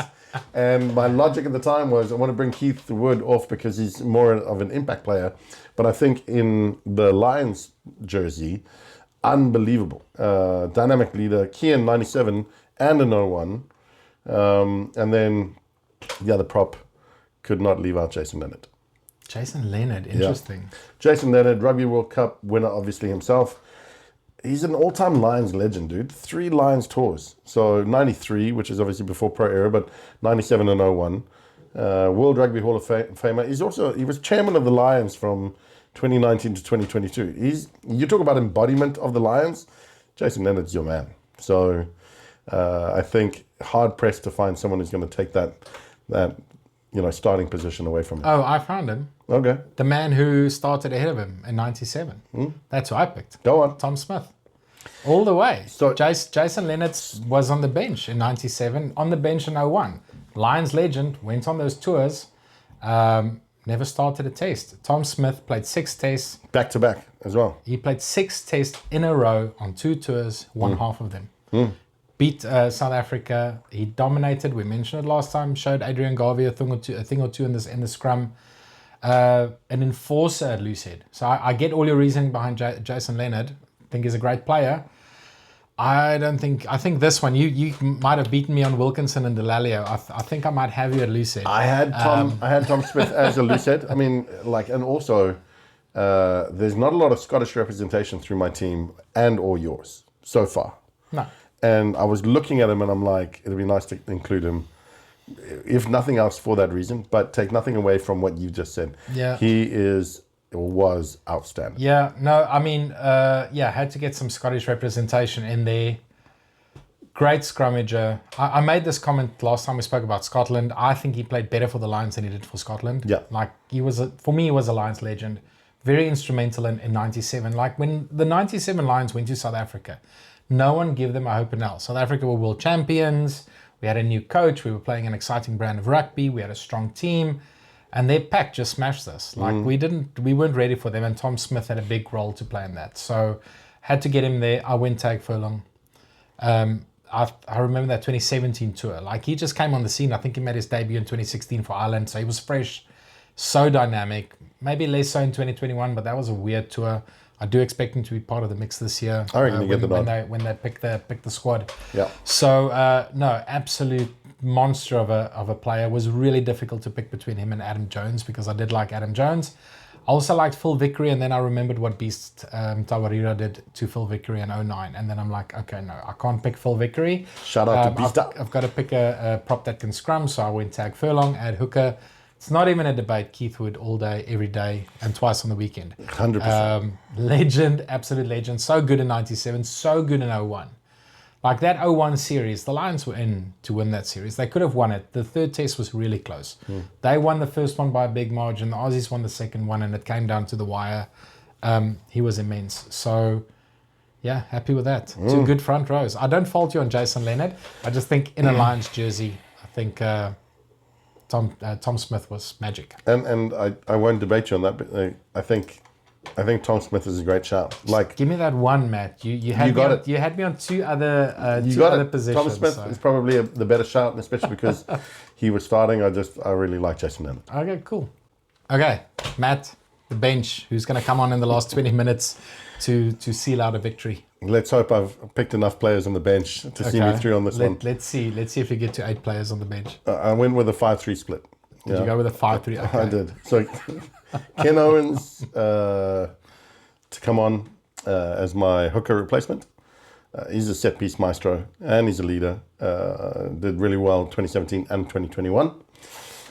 [SPEAKER 1] And my logic at the time was I want to bring Keith Wood off because he's more of an impact player. But I think in the Lions jersey, unbelievable. Dynamic leader, Kian 97 and an 01. And then the other prop could not leave out Jason Leonard.
[SPEAKER 2] Jason Leonard, interesting.
[SPEAKER 1] Jason Leonard, Rugby World Cup winner, obviously himself. He's an all-time Lions legend, dude. 3 Lions tours. So 93, which is obviously before pro era, but 97 and 01. World Rugby Hall of Famer. He was chairman of the Lions from 2019 to 2022. You talk about embodiment of the Lions, Jason Leonard's your man. So I think hard pressed to find someone who's going to take that starting position away from him.
[SPEAKER 2] Oh, I found him.
[SPEAKER 1] Okay,
[SPEAKER 2] The man who started ahead of him in 97. That's who I picked.
[SPEAKER 1] go on.
[SPEAKER 2] Tom Smith. All the way.
[SPEAKER 1] So-
[SPEAKER 2] Jason Leonard was on the bench in 97, on the bench in 01. Lions legend, went on those tours, never started a test. Tom Smith played 6 tests.
[SPEAKER 1] Back to back as well.
[SPEAKER 2] He played 6 tests in a row on 2 tours, won half of them. Beat South Africa. He dominated. We mentioned it last time. Showed Adrian Garvey a thing or two in the scrum. An enforcer at Loosehead. So I get all your reasoning behind Jason Leonard. I think he's a great player. I think this one, you might have beaten me on Wilkinson and Delalio. I think I might have you at Loosehead.
[SPEAKER 1] I had Tom Smith as a loosehead. I mean, and also, there's not a lot of Scottish representation through my team and or yours so far.
[SPEAKER 2] No.
[SPEAKER 1] And I was looking at him and I'm like, it'd be nice to include him, if nothing else for that reason, but take nothing away from what you just said.
[SPEAKER 2] Yeah.
[SPEAKER 1] He was outstanding.
[SPEAKER 2] Yeah, no, I mean, had to get some Scottish representation in there. Great scrummager. I made this comment last time we spoke about Scotland. I think he played better for the Lions than he did for Scotland.
[SPEAKER 1] Yeah.
[SPEAKER 2] Like, for me, he was a Lions legend. Very instrumental in 97. Like, when the 97 Lions went to South Africa, no one gave them a hope in hell. South Africa were world champions. We had a new coach. We were playing an exciting brand of rugby. We had a strong team. And their pack just smashed us. Like, we weren't ready for them. And Tom Smith had a big role to play in that. So, had to get him there. I went Tag Furlong. I remember that 2017 tour. Like, he just came on the scene. I think he made his debut in 2016 for Ireland, so he was fresh, so dynamic. Maybe less so in 2021, but that was a weird tour. I do expect him to be part of the mix this year.
[SPEAKER 1] I reckon you get the nod.
[SPEAKER 2] when they pick the squad.
[SPEAKER 1] Yeah.
[SPEAKER 2] So no, absolute monster of a player. It was really difficult to pick between him and Adam Jones because I did like Adam Jones. I also liked Phil Vickery, and then I remembered what Beast Tawarira did to Phil Vickery in 09, and then I'm like, okay, no, I can't pick Phil Vickery.
[SPEAKER 1] Shout out to Beast.
[SPEAKER 2] I've got to pick a prop that can scrum, so I went tag Furlong, add hooker. It's not even a debate. Keith Wood all day, every day, and twice on the weekend.
[SPEAKER 1] 100%.
[SPEAKER 2] Legend, absolute legend. So good in 97, so good in 01. Like that 01 series, the Lions were in to win that series. They could have won it. The third test was really close. They won the first one by a big margin. The Aussies won the second one, and it came down to the wire. He was immense. So, yeah, happy with that. Two good front rows. I don't fault you on Jason Leonard. I just think in a Lions jersey, I think Tom Smith was magic.
[SPEAKER 1] And I won't debate you on that, but I think Tom Smith is a great shout. Like,
[SPEAKER 2] Give me that one, Matt. You had me on two other positions.
[SPEAKER 1] Tom Smith is probably the better shout, and especially because he was starting. I really like Jason Leonard.
[SPEAKER 2] Okay, cool. Okay, Matt, the bench. Who's going to come on in the last 20 minutes to seal out a victory?
[SPEAKER 1] Let's hope I've picked enough players on the bench to see me through on this one.
[SPEAKER 2] Let's see if we get to 8 players on the bench.
[SPEAKER 1] I went with a 5-3 split.
[SPEAKER 2] Did you go with a 5-3? Okay.
[SPEAKER 1] I did. So Ken Owens to come on as my hooker replacement. He's a set piece maestro and he's a leader. Did really well in 2017 and 2021.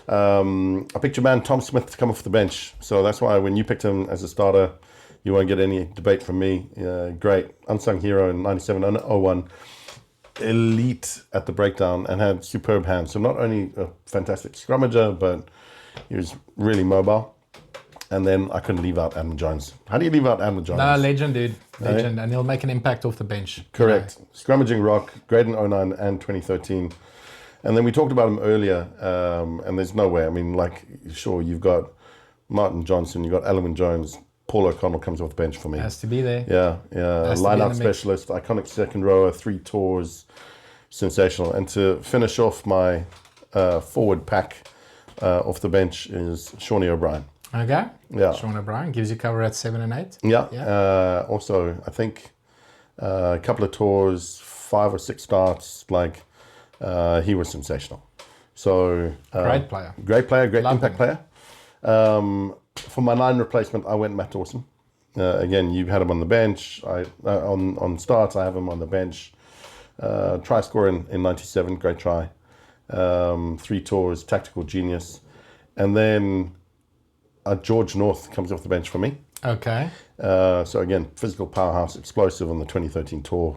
[SPEAKER 1] I picked your man Tom Smith to come off the bench. So that's why when you picked him as a starter, you won't get any debate from me. Great. Unsung hero in 97 and 01. Elite at the breakdown and had superb hands. So not only a fantastic scrummager, but he was really mobile. And then I couldn't leave out Adam Jones. How do you leave out Adam Jones?
[SPEAKER 2] No, legend, dude. Legend. And he'll make an impact off the bench.
[SPEAKER 1] Correct. Scrummaging rock, great in 09 and 2013. And then we talked about him earlier, and there's no way. I mean, like, sure, you've got Martin Johnson, you've got Alwyn Jones, Paul O'Connell comes off the bench for me.
[SPEAKER 2] Has to be there.
[SPEAKER 1] Yeah. Line-out specialist, iconic second rower, 3 tours, sensational. And to finish off my forward pack off the bench is Shawnee O'Brien.
[SPEAKER 2] Okay.
[SPEAKER 1] Yeah.
[SPEAKER 2] Sean O'Brien gives you cover at 7 and 8.
[SPEAKER 1] Yeah. Also, I think a couple of tours, 5 or 6 starts, like he was sensational. So
[SPEAKER 2] Great player.
[SPEAKER 1] Great impact player. For my 9 replacement, I went Matt Dawson. Again, you had him on the bench. On starts, I have him on the bench. Try scorer in 97, great try. 3 tours, tactical genius. And then George North comes off the bench for me.
[SPEAKER 2] Okay.
[SPEAKER 1] So again, physical powerhouse, explosive on the 2013 tour.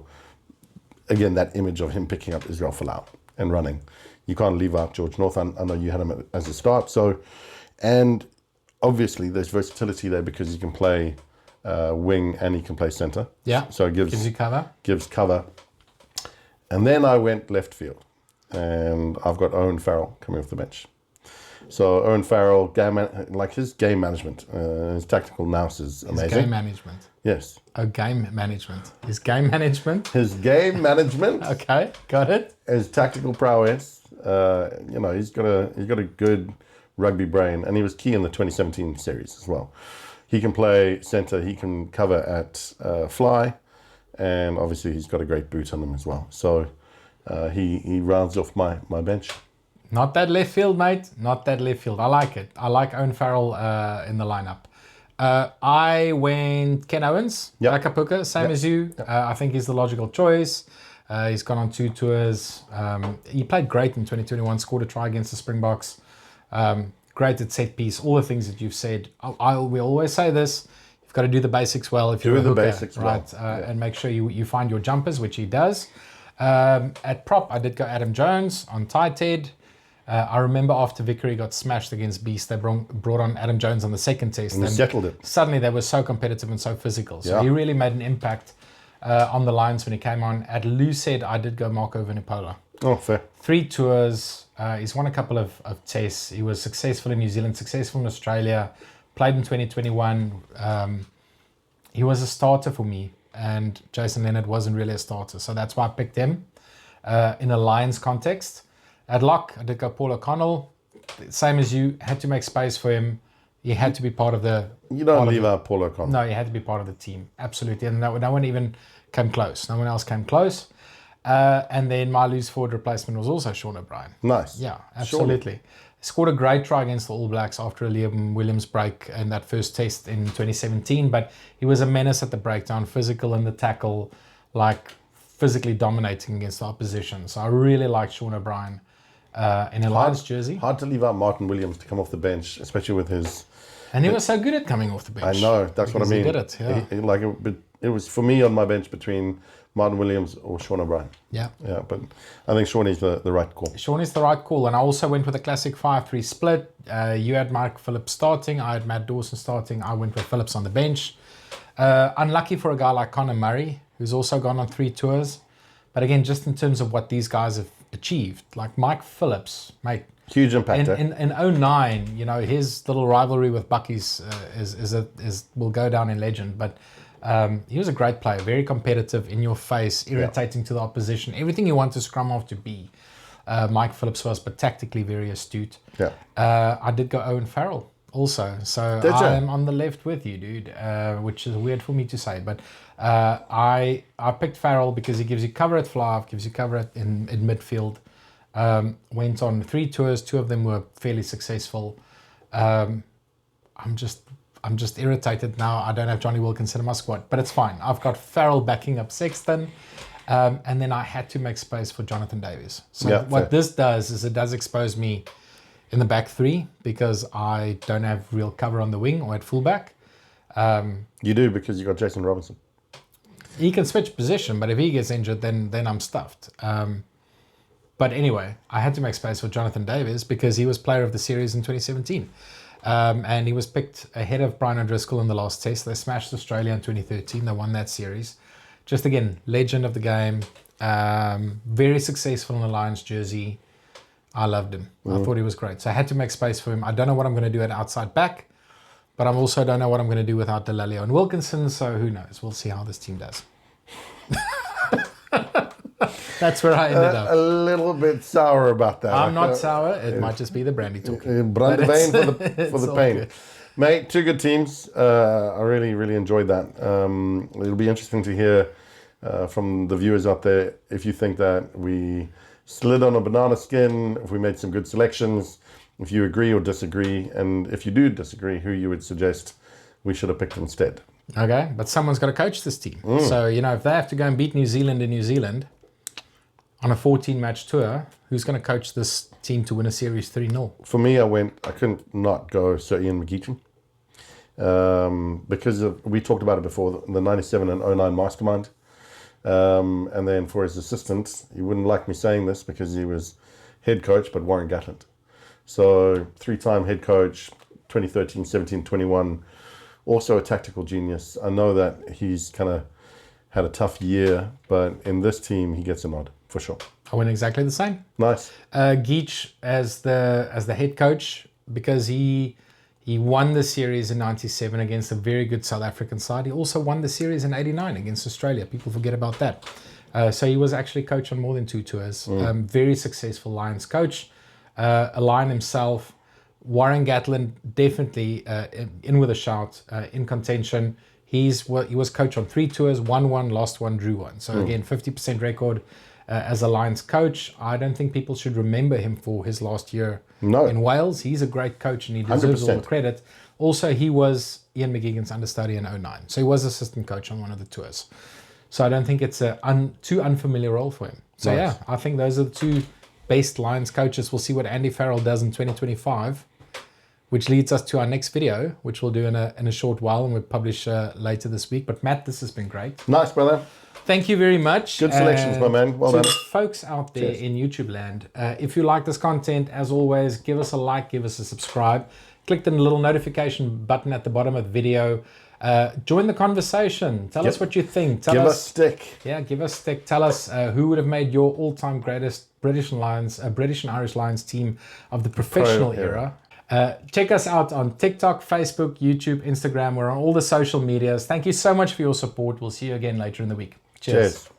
[SPEAKER 1] Again, that image of him picking up Israel Folau and running. You can't leave out George North. I know you had him as a start. So, and obviously there's versatility there because he can play wing and he can play center.
[SPEAKER 2] Yeah.
[SPEAKER 1] So it gives
[SPEAKER 2] you cover.
[SPEAKER 1] Gives cover. And then I went left field, and I've got Owen Farrell coming off the bench. So Owen Farrell, his game management, his tactical nous is amazing.
[SPEAKER 2] His game management.
[SPEAKER 1] Yes.
[SPEAKER 2] Oh, game management. His game management.
[SPEAKER 1] His game management.
[SPEAKER 2] Okay, got it.
[SPEAKER 1] His tactical prowess. He's got a good rugby brain, and he was key in the 2017 series as well. He can play centre. He can cover at fly, and obviously he's got a great boot on him as well. So he rounds off my bench.
[SPEAKER 2] Not that left field, mate. Not that left field. I like it. I like Owen Farrell in the lineup. I went Ken Owens, backup hooker, same as you. I think he's the logical choice. He's gone on 2 tours. He played great in 2021, scored a try against the Springboks. Great at set piece, all the things that you've said. We always say this, you've got to do the basics well if you're a hooker,
[SPEAKER 1] basics
[SPEAKER 2] right?
[SPEAKER 1] well.
[SPEAKER 2] And make sure you find your jumpers, which he does. At prop, I did go Adam Jones on tight head. I remember after Vickery got smashed against Beast, they brought on Adam Jones on the second test.
[SPEAKER 1] And settled it.
[SPEAKER 2] Suddenly they were so competitive and so physical. So he really made an impact on the Lions when he came on. At loose head, I did go Marco Vunipola.
[SPEAKER 1] Oh, fair.
[SPEAKER 2] 3 tours. He's won a couple of tests. He was successful in New Zealand, successful in Australia, played in 2021. He was a starter for me and Jason Leonard wasn't really a starter. So that's why I picked him in a Lions context. At lock, I did go Paul O'Connell. Same as you, had to make space for him. He had to be part of the...
[SPEAKER 1] You don't leave out Paul O'Connell.
[SPEAKER 2] No, he had to be part of the team. Absolutely. And no one even came close. No one else came close. And then my loose forward replacement was also Sean O'Brien.
[SPEAKER 1] Nice.
[SPEAKER 2] Yeah, absolutely. Scored a great try against the All Blacks after a Liam Williams break in that first test in 2017. But he was a menace at the breakdown, physical in the tackle, like physically dominating against the opposition. So I really like Sean O'Brien in a Lions jersey.
[SPEAKER 1] Hard to leave out Martin Williams to come off the bench, especially with his...
[SPEAKER 2] And he was so good at coming off the bench.
[SPEAKER 1] I know, that's what I mean.
[SPEAKER 2] He did it, yeah.
[SPEAKER 1] It was for me on my bench between Martin Williams or Sean O'Brien.
[SPEAKER 2] Yeah.
[SPEAKER 1] Yeah, but I think Sean is the right call.
[SPEAKER 2] Sean is the right call. And I also went with a classic 5-3 split. You had Mark Phillips starting. I had Matt Dawson starting. I went with Phillips on the bench. Unlucky for a guy like Conor Murray, who's also gone on 3 tours. But again, just in terms of what these guys have achieved, like Mike Phillips, mate.
[SPEAKER 1] Huge impact.
[SPEAKER 2] In 09, you know, his little rivalry with Bucky's will go down in legend. But he was a great player, very competitive, in your face, irritating to the opposition, everything you want to scrum off to be. Mike Phillips was, but tactically very astute.
[SPEAKER 1] Yeah.
[SPEAKER 2] I did go Owen Farrell also, so I'm on the left with you, dude, which is weird for me to say, but I picked Farrell because he gives you cover at fly-half, gives you cover in midfield. Went on 3 tours, 2 of them were fairly successful. I'm just irritated now. I don't have Johnny Wilkinson in my squad, but it's fine. I've got Farrell backing up Sexton, and then I had to make space for Jonathan Davies. So what this does is it does expose me in the back 3 because I don't have real cover on the wing or at fullback.
[SPEAKER 1] You do because you got Jason Robinson.
[SPEAKER 2] He can switch position, but if he gets injured, then I'm stuffed. But anyway, I had to make space for Jonathan Davies because he was player of the series in 2017. And he was picked ahead of Brian O'Driscoll in the last test. They smashed Australia in 2013. They won that series. Just again, legend of the game. Very successful in the Lions jersey. I loved him. I thought he was great. So I had to make space for him. I don't know what I'm going to do at outside back, but I also don't know what I'm going to do without Delalio and Wilkinson. So who knows? We'll see how this team does. That's where I ended up.
[SPEAKER 1] A little bit sour about that.
[SPEAKER 2] I'm not sour. It might just be the brandy talking.
[SPEAKER 1] Brandywine for the pain. Good. Mate, 2 good teams. I really, really enjoyed that. It'll be interesting to hear from the viewers out there if you think that we slid on a banana skin, if we made some good selections, if you agree or disagree, and if you do disagree, who you would suggest we should have picked instead.
[SPEAKER 2] Okay, but someone's got to coach this team. So, you know, if they have to go and beat New Zealand in New Zealand on a 14-match tour, who's going to coach this team to win a series 3-0?
[SPEAKER 1] For me, I couldn't not go Sir Ian McGeechan. Because we talked about it before, the 97 and 09 mastermind. And then for his assistant, you wouldn't like me saying this because he was head coach, but Warren Gatland. So 3-time head coach, 2013, 17, 21, also a tactical genius. I know that he's kind of had a tough year, but in this team, he gets a nod. For sure.
[SPEAKER 2] I went exactly the same.
[SPEAKER 1] Nice.
[SPEAKER 2] Geach as the head coach because he won the series in 97 against a very good South African side. He also won the series in 89 against Australia. People forget about that. So he was actually coach on more than 2 tours. Very successful Lions coach. A Lion himself. Warren Gatland definitely in with a shout, in contention. He was coach on 3 tours, won 1, lost 1, drew 1. So again, 50% record. As a Lions coach, I don't think people should remember him for his last year in Wales. He's a great coach and he deserves 100%. All the credit. Also, he was Ian McGeechan's understudy in 09. So he was assistant coach on one of the tours. So I don't think it's a too unfamiliar role for him. So yeah, I think those are the 2 best Lions coaches. We'll see what Andy Farrell does in 2025, which leads us to our next video, which we'll do in a short while and we'll publish later this week. But Matt, this has been great.
[SPEAKER 1] Nice, brother.
[SPEAKER 2] Thank you very much.
[SPEAKER 1] Good selections, my man. Well done.
[SPEAKER 2] Folks out there in YouTube land, if you like this content, as always, give us a like, give us a subscribe. Click the little notification button at the bottom of the video. Join the conversation. Tell us what you think.
[SPEAKER 1] Give us stick.
[SPEAKER 2] Yeah, give us stick. Tell us who would have made your all-time greatest British and Irish Lions team of the professional era. Check us out on TikTok, Facebook, YouTube, Instagram. We're on all the social medias. Thank you so much for your support. We'll see you again later in the week. Cheers.
[SPEAKER 1] Cheers.